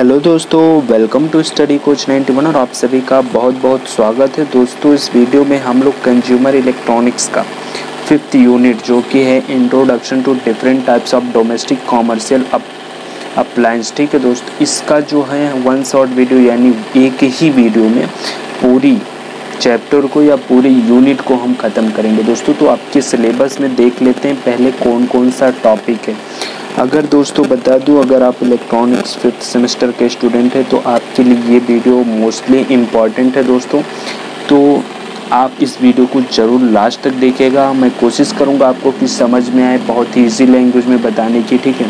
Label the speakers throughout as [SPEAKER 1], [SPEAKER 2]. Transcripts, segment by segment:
[SPEAKER 1] Hello दोस्तों, welcome to study coach 91 और आप सभी का बहुत बहुत स्वागत है। दोस्तों इस वीडियो में हम लोग कंज्यूमर इलेक्ट्रॉनिक्स का 5th यूनिट जो कि है introduction to different types of domestic commercial appliance, ठीक है दोस्तों, इसका जो है वन शॉट वीडियो यानी एक ही वीडियो में पूरी चैप्टर को या पूरी यूनिट को हम ख़त्म करेंगे दोस्तों। तो आपके सिलेबस में देख लेते हैं पहले कौन कौन सा टॉपिक है। अगर दोस्तों बता दूं, अगर आप इलेक्ट्रॉनिक्स 5th सेमेस्टर के स्टूडेंट हैं तो आपके लिए ये वीडियो मोस्टली इम्पॉर्टेंट है दोस्तों। तो आप इस वीडियो को ज़रूर लास्ट तक देखिएगा। मैं कोशिश करूँगा आपको कि समझ में आए, बहुत ही ईजी लैंग्वेज में बताने की, ठीक है।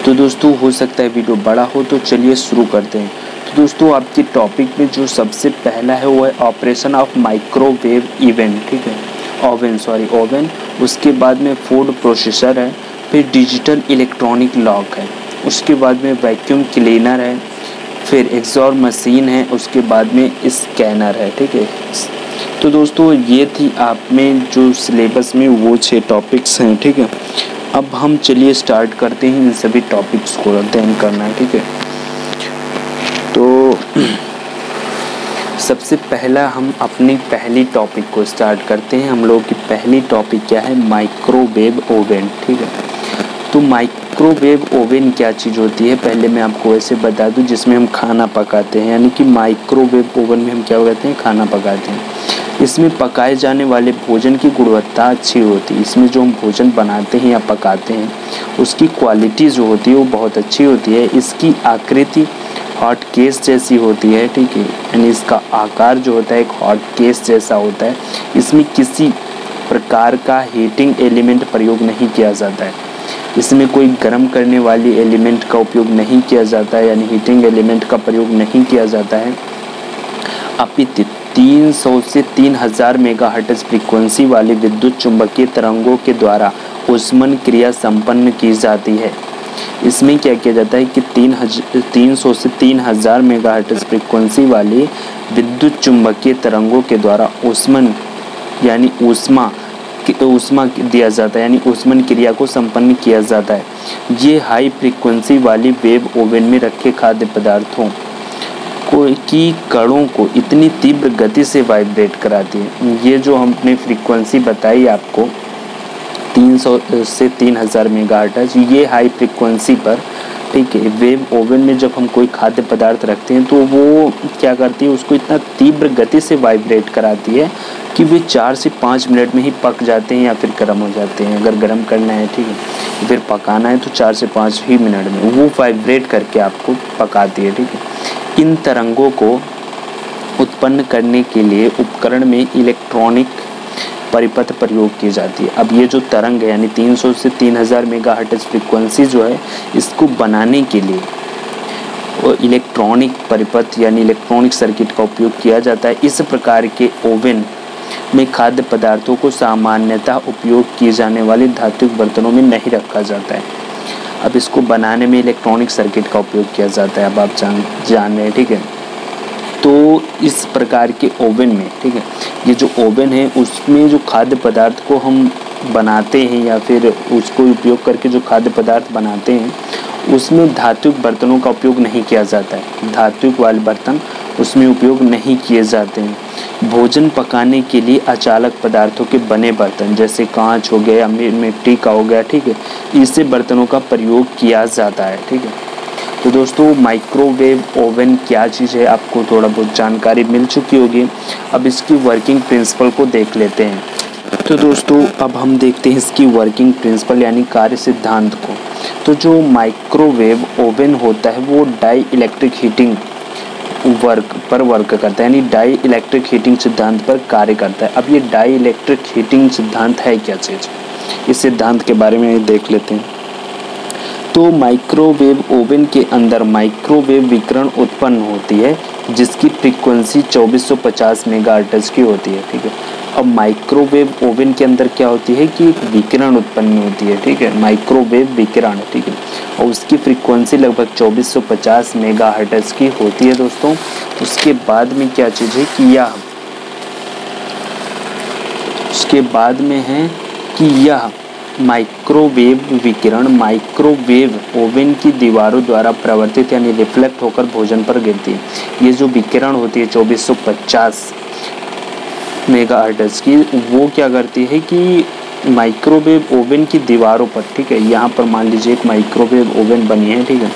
[SPEAKER 1] तो दोस्तों हो सकता है वीडियो बड़ा हो, तो चलिए शुरू करते हैं। तो दोस्तों आपके टॉपिक में जो सबसे पहला है वो है ऑपरेशन ऑफ माइक्रोवेव ओवन। उसके बाद में फूड प्रोसेसर है, फिर डिजिटल इलेक्ट्रॉनिक लॉक है, उसके बाद में वैक्यूम क्लीनर है, फिर एग्जॉस्ट मशीन है, उसके बाद में स्कैनर है, ठीक है। तो दोस्तों ये थी आप में जो सिलेबस में वो 6 टॉपिक्स हैं, ठीक है। अब हम चलिए स्टार्ट करते हैं इन सभी टॉपिक्स को अध्ययन करना है, ठीक है। तो सबसे पहला हम अपनी पहली टॉपिक को स्टार्ट करते हैं। हम लोगों की पहली टॉपिक क्या है? माइक्रोवेव ओवन, ठीक है। तो माइक्रोवेव ओवन क्या चीज़ होती है पहले मैं आपको ऐसे बता दूं, जिसमें हम खाना पकाते हैं, यानी कि माइक्रोवेव ओवन में हम क्या करते हैं? खाना पकाते हैं। इसमें पकाए जाने वाले भोजन की गुणवत्ता अच्छी होती है। इसमें जो हम भोजन बनाते हैं या पकाते हैं उसकी क्वालिटी जो होती है वो बहुत अच्छी होती है। इसकी आकृति हॉट केस जैसी होती है, ठीक है, यानी इसका आकार जो होता है एक हॉट केस जैसा होता है। इसमें किसी प्रकार का हीटिंग एलिमेंट प्रयोग नहीं किया जाता है। इसमें कोई गर्म करने वाली एलिमेंट का उपयोग नहीं किया जाता है, यानी हीटिंग एलिमेंट का प्रयोग नहीं किया जाता है। अपितु 300 से 3000 मेगाहर्ट्ज फ्रीक्वेंसी वाली विद्युत चुंबकीय तरंगों के द्वारा ऊष्मन क्रिया संपन्न की जाती है। इसमें क्या किया जाता है कि 300 से 3000 मेगाहर्ट्ज फ्रीक्वेंसी वाली विद्युत चुंबकीय तरंगों के द्वारा ऊष्मन यानी ऊष्मा दिया जाता है, यानी ऊष्मन क्रिया को संपन्न किया जाता है। ये हाई फ्रीक्वेंसी वाली वेव ओवन में रखे खाद्य पदार्थों की कणों को इतनी तीव्र गति से वाइब्रेट कराती है। ये जो हमने फ्रीक्वेंसी बताई आपको 300 से 3000 मेगाहर्ट्ज, ये हाई फ्रीक्वेंसी पर, ठीक है, वेव ओवन में जब हम कोई खाद्य पदार्थ रखते हैं तो वो क्या करती है, उसको इतना तीव्र गति से वाइब्रेट कराती है कि वे 4 से 5 मिनट में ही पक जाते हैं या फिर गर्म हो जाते हैं। अगर गर्म करना है, ठीक है, फिर पकाना है तो 4 से 5 ही मिनट में वो वाइब्रेट करके आपको पकाती है, ठीक है। इन तरंगों को उत्पन्न करने के लिए उपकरण में इलेक्ट्रॉनिक परिपथ प्रयोग की जाती है। अब ये जो तरंग है यानी 300 से 3000 मेगाहर्ट्ज फ्रीक्वेंसी जो है, इसको बनाने के लिए वो इलेक्ट्रॉनिक परिपथ यानी इलेक्ट्रॉनिक सर्किट का उपयोग किया जाता है। इस प्रकार के ओवन में खाद्य पदार्थों को सामान्यतः उपयोग किए जाने वाले धातुक बर्तनों में नहीं रखा जाता है। अब इसको बनाने में इलेक्ट्रॉनिक सर्किट का उपयोग किया जाता है, अब आप जान रहे हैं, ठीक है। तो इस प्रकार के ओवन में, ठीक है, ये जो ओवन है उसमें जो खाद्य पदार्थ को हम बनाते हैं या फिर उसको उपयोग करके जो खाद्य पदार्थ बनाते हैं उसमें धातुक बर्तनों का उपयोग नहीं किया जाता है। धातुक वाले बर्तन उसमें उपयोग नहीं किए जाते हैं। भोजन पकाने के लिए अचालक पदार्थों के बने बर्तन जैसे कांच हो गया या मिट्टी का हो गया, ठीक है, इससे बर्तनों का प्रयोग किया जाता है, ठीक है। तो दोस्तों माइक्रोवेव ओवन क्या चीज़ है आपको थोड़ा बहुत जानकारी मिल चुकी होगी। अब इसकी वर्किंग प्रिंसिपल को देख लेते हैं। तो दोस्तों अब हम देखते हैं इसकी वर्किंग प्रिंसिपल यानी कार्य सिद्धांत को। तो जो माइक्रोवेव ओवन होता है वो डाई इलेक्ट्रिक हीटिंग वर्क करता है, यानी डाई इलेक्ट्रिक हीटिंग सिद्धांत पर कार्य करता है। अब ये डाई इलेक्ट्रिक हीटिंग सिद्धांत है क्या चीज़, इस सिद्धांत के बारे में देख लेते हैं। तो माइक्रोवेव ओवन के अंदर माइक्रोवेव विकिरण उत्पन्न होती है जिसकी फ्रीक्वेंसी 2450 मेगाहर्ट्ज की होती है, ठीक है। अब माइक्रोवेव ओवन के अंदर क्या होती है कि एक विकिरण उत्पन्न होती है, ठीक है, माइक्रोवेव विकिरण, ठीक है, और उसकी फ्रीक्वेंसी लगभग 2450 मेगाहर्ट्ज की होती है दोस्तों। उसके बाद में क्या चीज़ है कि उसके बाद में है कि यह माइक्रोवेव विकिरण माइक्रोवेव ओवन की दीवारों द्वारा प्रवर्तित यानी रिफ्लेक्ट होकर भोजन पर गिरती है। ये जो विकिरण होती है 2450 मेगाहर्ट्ज़ की, वो क्या करती है कि माइक्रोवेव ओवन की दीवारों पर, ठीक है, यहाँ पर मान लीजिए एक माइक्रोवेव ओवन बनी है, ठीक है,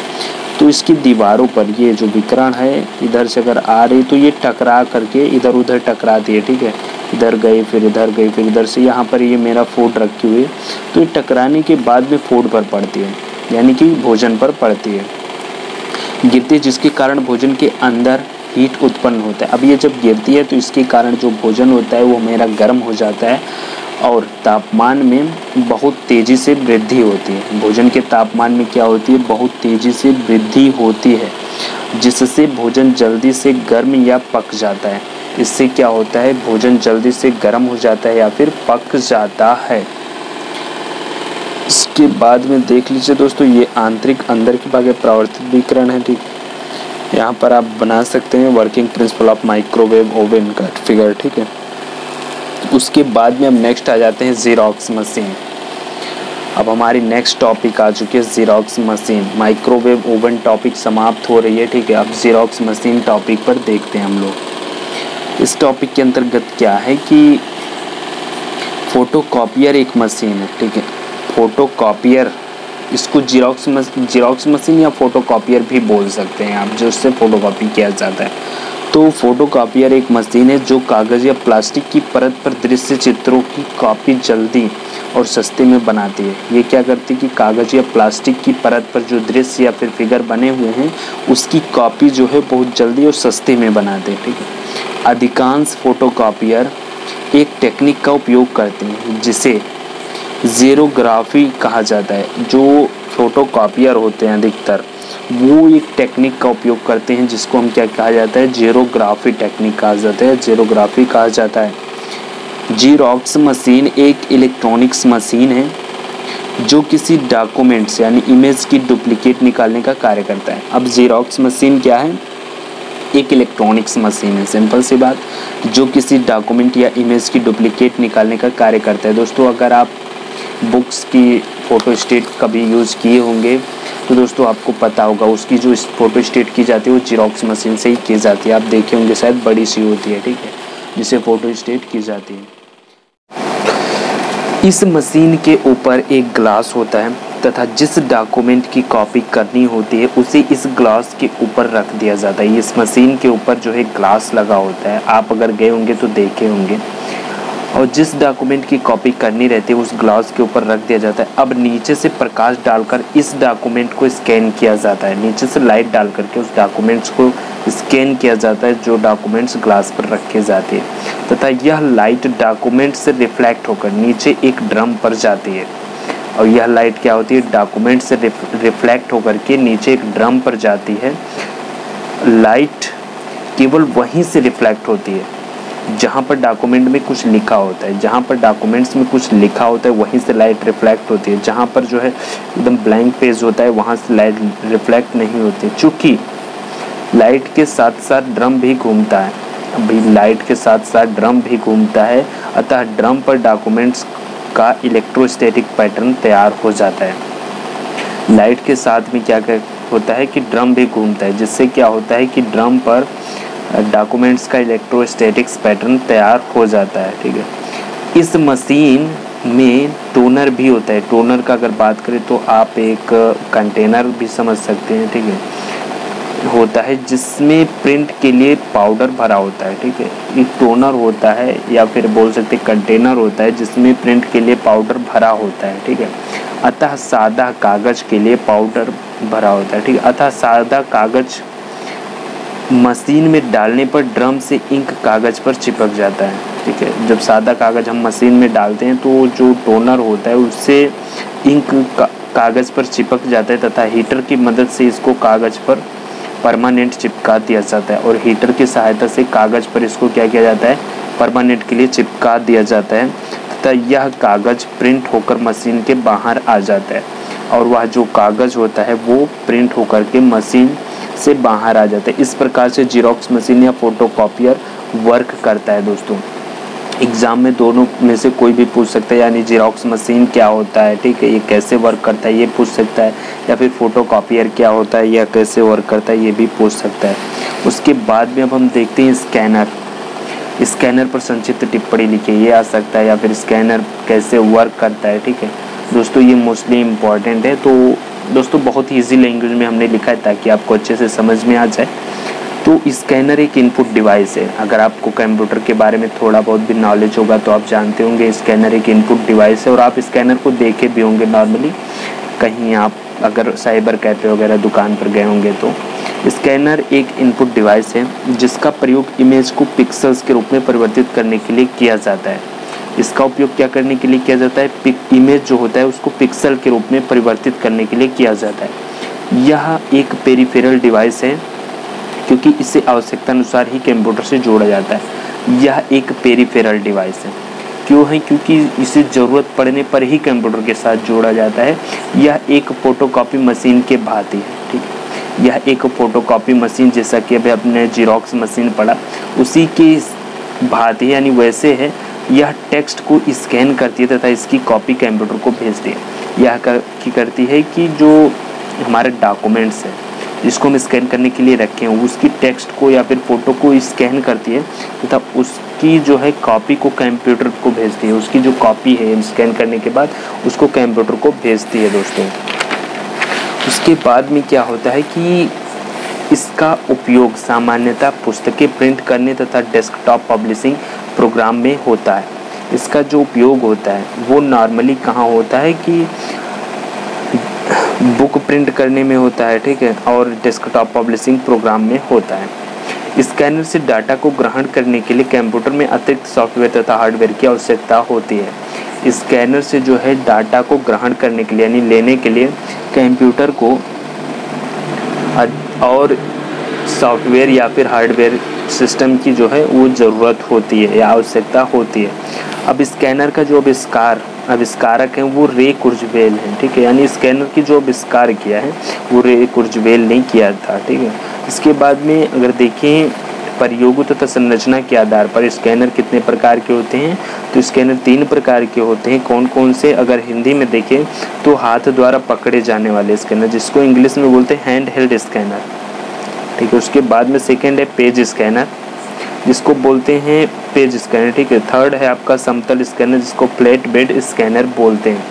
[SPEAKER 1] तो इसकी दीवारों पर ये जो विकिरण है इधर से अगर आ रही तो ये टकरा करके इधर उधर टकराती है, ठीक है, इधर गई फिर इधर गई फिर इधर से, यहाँ पर ये मेरा फूड रखी हुई है, तो ये टकराने के बाद में फूड पर पड़ती है यानी कि भोजन पर पड़ती है, गिरती है, जिसके कारण भोजन के अंदर हीट उत्पन्न होता है। अब ये जब गिरती है तो इसके कारण जो भोजन होता है वो मेरा गर्म हो जाता है और तापमान में बहुत तेज़ी से वृद्धि होती है। भोजन के तापमान में क्या होती है, बहुत तेज़ी से वृद्धि होती है, जिससे भोजन जल्दी से गर्म या पक जाता है। इससे क्या होता है, भोजन जल्दी से गर्म हो जाता है या फिर पक जाता है। इसके बाद में देख लीजिए दोस्तों, ये आंतरिक अंदर के भाग प्रवर्तित विकिरण है, ठीक है, यहाँ पर आप बना सकते हैं working principle of microwave oven का फिगर, ठीक है। उसके बाद में हम नेक्स्ट आ जाते हैं ज़ेरॉक्स मशीन। अब हमारी नेक्स्ट टॉपिक आ चुकी है xerox machine. Microwave oven topic समाप्त हो रही है, ठीक है। अब ज़ेरॉक्स मशीन टॉपिक पर देखते हैं हम लोग। इस टॉपिक के अंतर्गत क्या है कि फोटोकॉपियर एक मशीन है, ठीक है। फोटोकॉपियर, इसको ज़ेरॉक्स मशीन या फोटोकॉपियर भी बोल सकते हैं आप, जो उससे फ़ोटोकॉपी किया जाता है। तो फोटोकॉपियर एक मशीन है जो कागज़ या प्लास्टिक की परत पर दृश्य चित्रों की कॉपी जल्दी और सस्ते में बनाती है। ये क्या करती है कि कागज़ या प्लास्टिक की परत पर जो दृश्य या फिर फिगर बने हुए हैं उसकी कॉपी जो है बहुत जल्दी और सस्ते में बनाते हैं, ठीक है। अधिकांश फोटोकॉपियर एक टेक्निक का उपयोग करते हैं जिसे ज़ेरोग्राफी कहा जाता है। जो फोटोकॉपियर होते हैं अधिकतर वो एक टेक्निक का उपयोग करते हैं जिसको हम क्या कहा जाता है, ज़ेरोग्राफी टेक्निक कहा जाता है, ज़ेरोग्राफी कहा जाता है। ज़ेरॉक्स मशीन एक इलेक्ट्रॉनिक्स मशीन है जो किसी डॉक्यूमेंट्स यानी इमेज की डुप्लीकेट निकालने का कार्य करता है। अब ज़ेरॉक्स मशीन क्या है, एक इलेक्ट्रॉनिक्स मशीन है, सिंपल सी बात, जो किसी डॉक्यूमेंट या इमेज की डुप्लीकेट निकालने का कार्य करता है। दोस्तों अगर आप बुक्स की फ़ोटो स्टेट कभी यूज़ किए होंगे तो दोस्तों आपको पता होगा उसकी जो फ़ोटो स्टेट की जाती है वो ज़ेरॉक्स मशीन से ही की जाती है। आप देखे होंगे शायद बड़ी सी होती है, ठीक है, जिसे फ़ोटो स्टेट की जाती है। इस मशीन के ऊपर एक ग्लास होता है तथा जिस डॉक्यूमेंट की कॉपी करनी होती है उसे इस ग्लास के ऊपर रख दिया जाता है। इस मशीन के ऊपर जो है ग्लास लगा होता है, आप अगर गए होंगे तो देखे होंगे, और जिस डॉक्यूमेंट की कॉपी करनी रहती है उस ग्लास के ऊपर रख दिया जाता है। अब नीचे से प्रकाश डालकर इस डॉक्यूमेंट को स्कैन किया जाता है, नीचे से लाइट डाल करके उस डॉक्यूमेंट्स को स्कैन किया जाता है जो डॉक्यूमेंट्स ग्लास पर रखे जाते हैं, तथा यह लाइट डॉक्यूमेंट से रिफ्लेक्ट होकर नीचे एक ड्रम पर जाती है। और यह लाइट क्या होती है, डॉक्यूमेंट से रिफ्लेक्ट होकर के नीचे एक ड्रम पर जाती है। लाइट केवल वहीं से रिफ्लेक्ट होती है जहाँ पर डॉक्यूमेंट में कुछ लिखा होता है, जहाँ पर डॉक्यूमेंट्स में कुछ लिखा होता है वहीं से लाइट रिफ्लेक्ट होती है। जहाँ पर जो है एकदम ब्लैंक पेज होता है वहाँ से लाइट रिफ्लेक्ट नहीं होती। चूँकि लाइट के साथ साथ ड्रम भी घूमता है, अभी लाइट के साथ साथ ड्रम भी घूमता है, अतः ड्रम पर डॉक्यूमेंट्स का इलेक्ट्रोस्टैटिक पैटर्न तैयार हो जाता है। लाइट के साथ में क्या होता है कि ड्रम भी घूमता है, जिससे क्या होता है कि ड्रम पर डॉक्यूमेंट्स का इलेक्ट्रोस्टैटिक्स पैटर्न तैयार हो जाता है, ठीक है। इस मशीन में टोनर भी होता है। टोनर का अगर बात करें तो आप एक कंटेनर भी समझ सकते हैं, ठीक है, होता है जिसमें प्रिंट के लिए पाउडर भरा होता है, ठीक है। एक टोनर होता है या फिर बोल सकते कंटेनर होता है जिसमें प्रिंट के लिए पाउडर भरा होता है, ठीक है। अतः सादा कागज़ के लिए पाउडर भरा होता है, ठीक है। अतः सादा कागज़ मशीन में डालने पर ड्रम से इंक कागज़ पर चिपक जाता है, ठीक है। जब सादा कागज़ हम मशीन में डालते हैं तो जो टोनर होता है उससे इंक कागज़ पर चिपक जाता है तथा हीटर की मदद से इसको कागज़ पर परमानेंट चिपका दिया जाता है। और हीटर की सहायता से कागज़ पर इसको क्या किया जाता है, परमानेंट के लिए चिपका दिया जाता है तथा यह कागज़ प्रिंट होकर मशीन के बाहर आ जाता है। और वह जो कागज़ होता है वो प्रिंट होकर के मशीन से बाहर आ जाता है। इस प्रकार से ज़ेरॉक्स मशीन या फोटोकॉपियर वर्क करता है दोस्तों। एग्ज़ाम में दोनों में से कोई भी पूछ सकता है, यानी जेरोक्स मशीन क्या होता है, ठीक है, ये कैसे वर्क करता है ये पूछ सकता है, या फिर फोटोकॉपियर क्या होता है या कैसे वर्क करता है ये भी पूछ सकता है। उसके बाद में अब हम देखते हैं स्कैनर। स्कैनर पर संक्षिप्त टिप्पणी लिखिए, ये आ सकता है, या फिर स्कैनर कैसे वर्क करता है, ठीक है दोस्तों, ये मोस्टली इम्पॉर्टेंट है। तो दोस्तों बहुत ही ईजी लैंग्वेज में हमने लिखा है ताकि आपको अच्छे से समझ में आ जाए। तो स्कैनर एक इनपुट डिवाइस है। अगर आपको कंप्यूटर के बारे में थोड़ा बहुत भी नॉलेज होगा तो आप जानते होंगे स्कैनर एक इनपुट डिवाइस है, और आप स्कैनर को देखे भी होंगे नॉर्मली, कहीं आप अगर साइबर कैफे वगैरह दुकान पर गए होंगे तो। स्कैनर एक इनपुट डिवाइस है जिसका प्रयोग इमेज को पिक्सल्स के रूप में परिवर्तित करने के लिए किया जाता है। इसका उपयोग क्या करने के लिए किया जाता है? इमेज जो होता है उसको पिक्सल के रूप में परिवर्तित करने के लिए किया जाता है। यह एक पेरिफेरल डिवाइस है क्योंकि इसे आवश्यकता अनुसार ही कंप्यूटर से जोड़ा जाता है। यह एक पेरिफेरल डिवाइस है, क्यों है? क्योंकि इसे ज़रूरत पड़ने पर ही कंप्यूटर के साथ जोड़ा जाता है। यह एक फोटोकॉपी मशीन के भांति है, ठीक है, यह एक फोटोकॉपी मशीन, जैसा कि अभी आपने जीरोक्स मशीन पढ़ा उसी की भांति यानी वैसे है। यह टेक्स्ट को स्कैन करती है तथा इसकी कॉपी कंप्यूटर को भेजती है। यह करती है कि जो हमारे डॉक्यूमेंट्स हैं जिसको हम स्कैन करने के लिए रखे हैं उसकी टेक्स्ट को या फिर फ़ोटो को स्कैन करती है तथा उसकी जो है कॉपी को कंप्यूटर को भेजती है। उसकी जो कॉपी है स्कैन करने के बाद उसको कंप्यूटर को भेजती है दोस्तों। उसके बाद में क्या होता है कि इसका उपयोग सामान्यतः पुस्तकें प्रिंट करने तथा डेस्कटॉप पब्लिशिंग प्रोग्राम में होता है। इसका जो उपयोग होता है वो नॉर्मली कहाँ होता है कि बुक प्रिंट करने में होता है, ठीक है, और डेस्कटॉप पब्लिशिंग प्रोग्राम में होता है। स्कैनर से डाटा को ग्रहण करने के लिए कंप्यूटर में अतिरिक्त सॉफ्टवेयर तथा हार्डवेयर की आवश्यकता होती है। स्कैनर से जो है डाटा को ग्रहण करने के लिए यानी लेने के लिए कंप्यूटर को और सॉफ्टवेयर या फिर हार्डवेयर सिस्टम की जो है वो ज़रूरत होती है या आवश्यकता होती है। अब स्कैनर का जो आविष्कारक हैं वो रे कुर्जवेल हैं, ठीक है, यानी स्कैनर की जो आविष्कार किया है वो रे कुर्जवेल ने किया था, ठीक है। इसके बाद में अगर देखें प्रयोगों तथा संरचना के आधार पर स्कैनर कितने प्रकार के होते हैं, तो स्कैनर 3 प्रकार के होते हैं। कौन कौन से? अगर हिंदी में देखें तो हाथ द्वारा पकड़े जाने वाले स्कैनर, जिसको इंग्लिश में बोलते हैं हैंड हेल्ड स्कैनर, ठीक है। उसके बाद में सेकेंड है पेज स्कैनर, जिसको बोलते हैं पेज स्कैनर, ठीक है। थर्ड है आपका समतल स्कैनर, जिसको फ्लैट बेड स्कैनर बोलते हैं।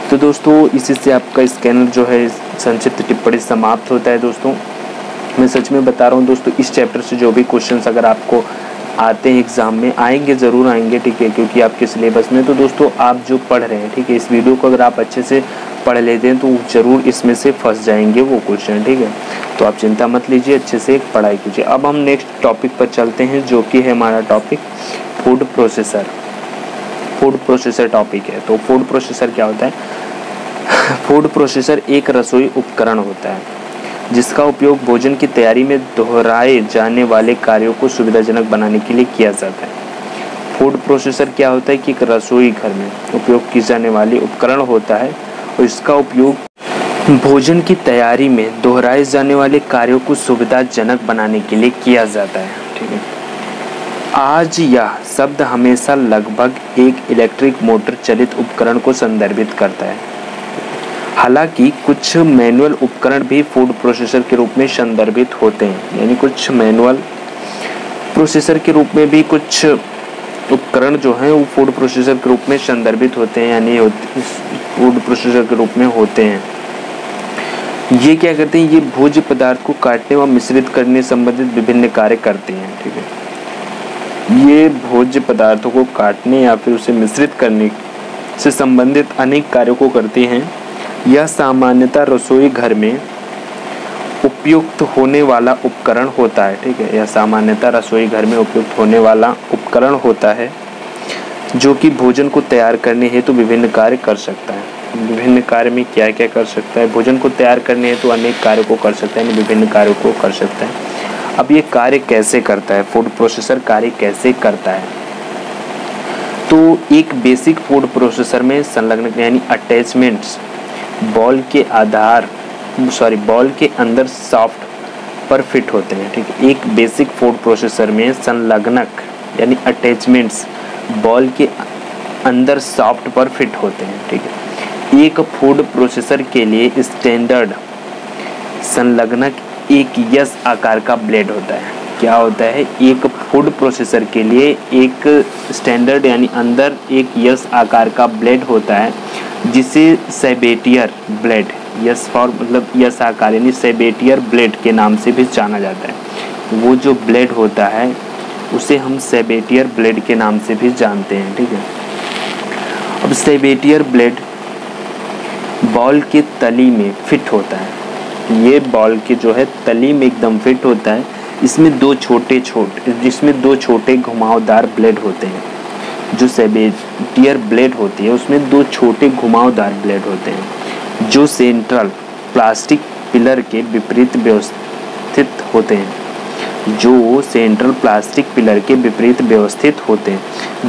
[SPEAKER 1] तो दोस्तों इसी से आपका स्कैनर जो है संक्षिप्त टिप्पणी समाप्त होता है। दोस्तों मैं सच में बता रहा हूँ दोस्तों, इस चैप्टर से जो भी क्वेश्चंस अगर आपको आते हैं एग्ज़ाम में आएंगे, ज़रूर आएंगे, ठीक है, क्योंकि आपके सिलेबस में। तो दोस्तों आप जो पढ़ रहे हैं, ठीक है, इस वीडियो को अगर आप अच्छे से पढ़ लेते हैं तो ज़रूर इसमें से फंस जाएंगे वो क्वेश्चन, ठीक है। तो आप चिंता मत लीजिए, अच्छे से पढ़ाई कीजिए। अब हम नेक्स्ट टॉपिक पर चलते हैं जो कि है हमारा topic food processor. Food processor topic है। तो फूड प्रोसेसर क्या होता है? फूड प्रोसेसर एक रसोई उपकरण होता है जिसका उपयोग भोजन की तैयारी में दोहराए जाने वाले कार्यों को सुविधाजनक बनाने के लिए किया जाता है। फूड प्रोसेसर क्या होता है कि एक रसोई घर में उपयोग की जाने वाली उपकरण होता है और इसका उपयोग भोजन की तैयारी में दोहराए जाने वाले कार्यों को सुविधाजनक बनाने के लिए किया जाता है, ठीक है। आज यह शब्द हमेशा लगभग एक इलेक्ट्रिक मोटर चलित उपकरण को संदर्भित करता है। हालांकि कुछ मैनुअल उपकरण भी फूड प्रोसेसर के रूप में संदर्भित होते हैं, यानी कुछ मैनुअल प्रोसेसर के रूप में भी कुछ उपकरण जो हैं वो फूड प्रोसेसर के रूप में संदर्भित होते हैं, यानी फूड प्रोसेसर के रूप में होते हैं। ये क्या करते हैं? ये भोज्य पदार्थ को काटने व मिश्रित करने संबंधित विभिन्न कार्य करते हैं, ठीक है। ये भोज्य पदार्थों को काटने या फिर उसे मिश्रित करने से संबंधित अनेक कार्यों को करते हैं। यह सामान्यतः रसोई घर में उपयुक्त होने वाला उपकरण होता है, ठीक है। यह सामान्यतः रसोई घर में उपयुक्त होने वाला उपकरण होता है जो कि भोजन को तैयार करने हेतु विभिन्न कार्य कर सकता है। विभिन्न कार्य में क्या क्या कर सकता है? भोजन को तैयार करने हेतु अनेक कार्यों को कर सकता है, विभिन्न कार्यों को कर सकता है। अब ये कार्य कैसे करता है? फूड प्रोसेसर कार्य कैसे करता है? तो एक बेसिक फूड प्रोसेसर में संलग्न यानी अटैचमेंट्स बॉल के अंदर सॉफ्ट पर फिट होते हैं, ठीक है। एक बेसिक फूड प्रोसेसर में संलग्नक यानी अटैचमेंट्स बॉल के अंदर सॉफ्ट पर फिट होते हैं, ठीक है। एक फूड प्रोसेसर के लिए स्टैंडर्ड संलग्नक एक यस आकार का ब्लेड होता है। क्या होता है? एक फूड प्रोसेसर के लिए एक स्टैंडर्ड यानी अंदर एक यस आकार का ब्लेड होता है, जिसे सेबेटियर ब्लेड, यस फॉर मतलब यस आकार यानी सेबेटियर ब्लेड के नाम से भी जाना जाता है। वो जो ब्लेड होता है उसे हम सेबेटियर ब्लेड के नाम से भी जानते हैं, ठीक है। अब सेबेटियर ब्लेड बॉल के तली में फिट होता है। ये बॉल के जो है तली में एकदम फिट होता है। इसमें जिसमें दो छोटे घुमावदार ब्लेड होते हैं। जो सेबेटियर ब्लेड होती है उसमें दो छोटे घुमावदार ब्लेड होते हैं, जो सेंट्रल प्लास्टिक पिलर के विपरीत व्यवस्थित होते हैं।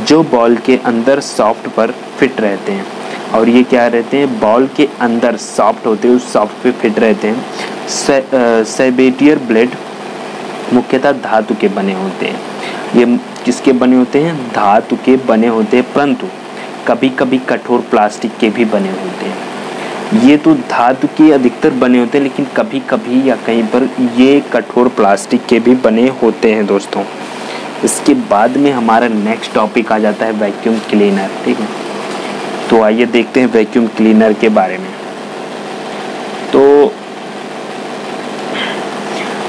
[SPEAKER 1] जो बॉल के अंदर सॉफ्ट पर फिट रहते हैं। और ये क्या रहते हैं? बॉल के अंदर सॉफ्ट होते हैं, उस सॉफ्ट पे फिट रहते हैं। सेबेटियर ब्लेड मुख्यतः धातु के बने होते हैं। ये किसके बने होते हैं? धातु के बने होते हैं, परंतु कभी कभी कठोर प्लास्टिक के भी बने होते हैं। ये तो धातु के अधिकतर बने होते हैं, लेकिन कभी कभी या कहीं पर ये कठोर प्लास्टिक के भी बने होते हैं दोस्तों। इसके बाद में हमारा नेक्स्ट टॉपिक आ जाता है वैक्यूम क्लीनर, ठीक है। तो आइए देखते हैं वैक्यूम क्लीनर के बारे में। तो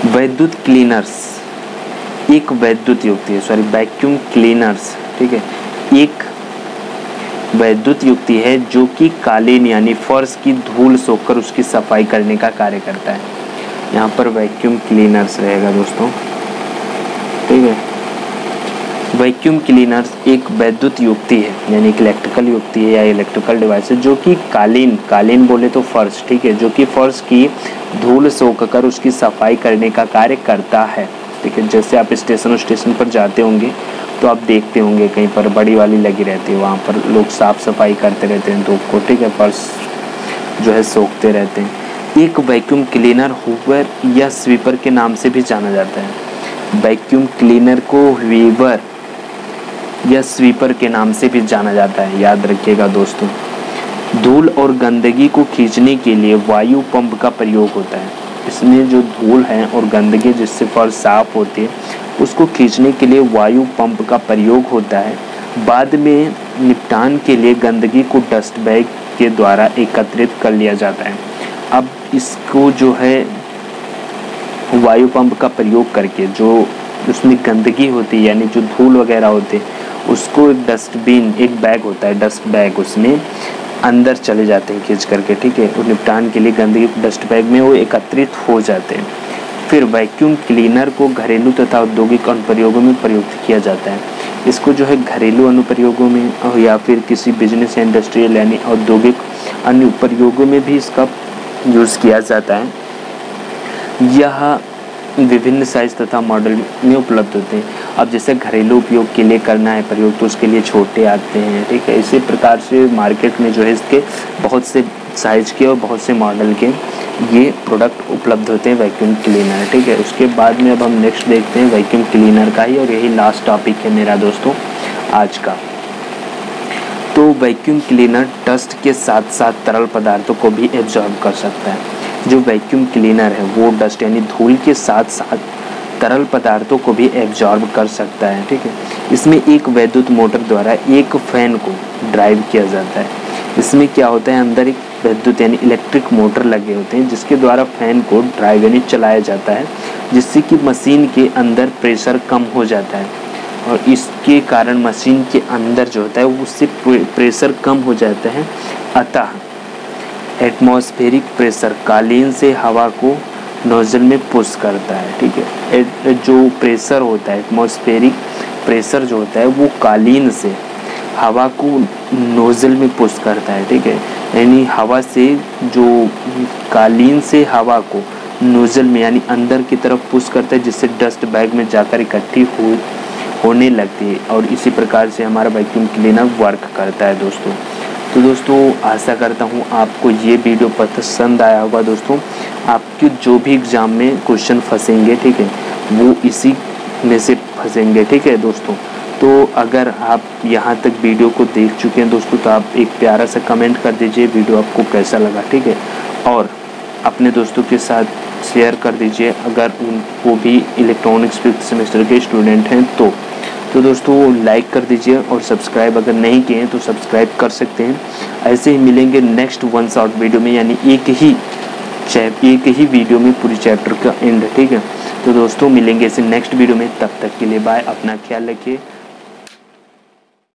[SPEAKER 1] वैक्यूम क्लीनर्स, ठीक है, एक वैद्युत युक्ति है जो कि कालीन यानी फर्श की धूल सोखकर उसकी सफाई करने का कार्य करता है। यहाँ पर वैक्यूम क्लीनर्स रहेगा दोस्तों, ठीक है। वैक्यूम क्लीनर्स एक वैद्युत युक्ति है, यानी एक इलेक्ट्रिकल युक्ति है या इलेक्ट्रिकल डिवाइस है, जो कि कालीन बोले तो फर्श, ठीक है, जो कि फर्श की धूल सोखकर उसकी सफाई करने का कार्य करता है, ठीक है। जैसे आप स्टेशन पर जाते होंगे तो आप देखते होंगे कहीं पर बड़ी वाली लगी रहती है, वहाँ पर लोग साफ सफाई करते रहते हैं धूप को, ठीक है, फर्श जो है सोखते रहते हैं। एक वैक्यूम क्लीनर हूवर या स्वीपर के नाम से भी जाना जाता है। वैक्यूम क्लीनर को हूवर या स्वीपर के नाम से भी जाना जाता है, याद रखिएगा दोस्तों। धूल और गंदगी को खींचने के लिए वायु पंप का प्रयोग होता है। इसमें जो धूल है और गंदगी जिससे फर्श साफ होती है उसको खींचने के लिए वायु पंप का प्रयोग होता है। बाद में निपटान के लिए गंदगी को डस्ट बैग के द्वारा एकत्रित कर लिया जाता है। अब इसको जो है वायु पंप का प्रयोग करके जो उसमें गंदगी होती है यानी जो धूल वगैरह होते हैं उसको एक डस्टबिन, एक बैग होता है डस्ट बैग, उसमें अंदर चले जाते हैं खींच करके, ठीक है। और निपटान के लिए गंदगी डस्ट बैग में वो एकत्रित हो जाते हैं। फिर वैक्यूम क्लीनर को घरेलू तथा औद्योगिक अनुप्रयोगों में प्रयुक्त किया जाता है। इसको जो है घरेलू अनुप्रयोगों में या फिर किसी बिजनेस या इंडस्ट्रियल यानी औद्योगिक अन्य उपयोगों में भी इसका यूज़ किया जाता है। यह विभिन्न साइज तथा मॉडल में उपलब्ध होते हैं। अब जैसे घरेलू उपयोग के लिए करना है प्रयोग तो उसके लिए छोटे आते हैं, ठीक है। इसी प्रकार से मार्केट में जो है इसके बहुत से साइज के और बहुत से मॉडल के ये प्रोडक्ट उपलब्ध होते हैं वैक्यूम क्लीनर, ठीक है। उसके बाद में अब हम नेक्स्ट देखते हैं वैक्यूम क्लीनर का ही, और यही लास्ट टॉपिक है मेरा दोस्तों आज का। तो वैक्यूम क्लीनर डस्ट के साथ साथ तरल पदार्थों को भी एब्जॉर्ब कर सकता है। जो वैक्यूम क्लीनर है वो डस्ट यानी धूल के साथ साथ तरल पदार्थों को भी एब्जॉर्ब कर सकता है, ठीक है। इसमें एक वैद्युत मोटर द्वारा एक फैन को ड्राइव किया जाता है। इसमें क्या होता है, अंदर एक वैद्युत यानी इलेक्ट्रिक मोटर लगे होते हैं जिसके द्वारा फैन को ड्राइव यानी चलाया जाता है, जिससे कि मशीन के अंदर प्रेशर कम हो जाता है। और इसके कारण मशीन के अंदर जो होता है उससे प्रेशर कम हो जाता है। अतः एटमॉस्फेरिक प्रेशर कालीन से हवा को नोजल में पुश करता है, ठीक है। जो प्रेशर होता है एटमॉस्फेरिक प्रेशर जो होता है वो कालीन से हवा को नोजल में पुश करता है, ठीक है। यानी हवा से जो कालीन से हवा को नोजल में यानी अंदर की तरफ पुश करता है, जिससे डस्ट बैग में जाकर इकट्ठी होने लगती है। और इसी प्रकार से हमारा वैक्यूम क्लीनर वर्क करता है दोस्तों। तो दोस्तों आशा करता हूँ आपको ये वीडियो पसंद आया होगा दोस्तों। आपके जो भी एग्ज़ाम में क्वेश्चन फंसेंगे, ठीक है, वो इसी में से फंसेंगे, ठीक है दोस्तों। तो अगर आप यहाँ तक वीडियो को देख चुके हैं दोस्तों तो आप एक प्यारा सा कमेंट कर दीजिए वीडियो आपको कैसा लगा, ठीक है। और अपने दोस्तों के साथ शेयर कर दीजिए अगर वो भी इलेक्ट्रॉनिक्स 5th सेमेस्टर के स्टूडेंट हैं तो दोस्तों वो लाइक कर दीजिए और सब्सक्राइब अगर नहीं किए हैं तो सब्सक्राइब कर सकते हैं। ऐसे ही मिलेंगे नेक्स्ट वन शॉट वीडियो में, यानी एक ही वीडियो में पूरी चैप्टर का एंड, ठीक है। तो दोस्तों मिलेंगे इसे नेक्स्ट वीडियो में, तब तक के लिए बाय, अपना ख्याल रखिए।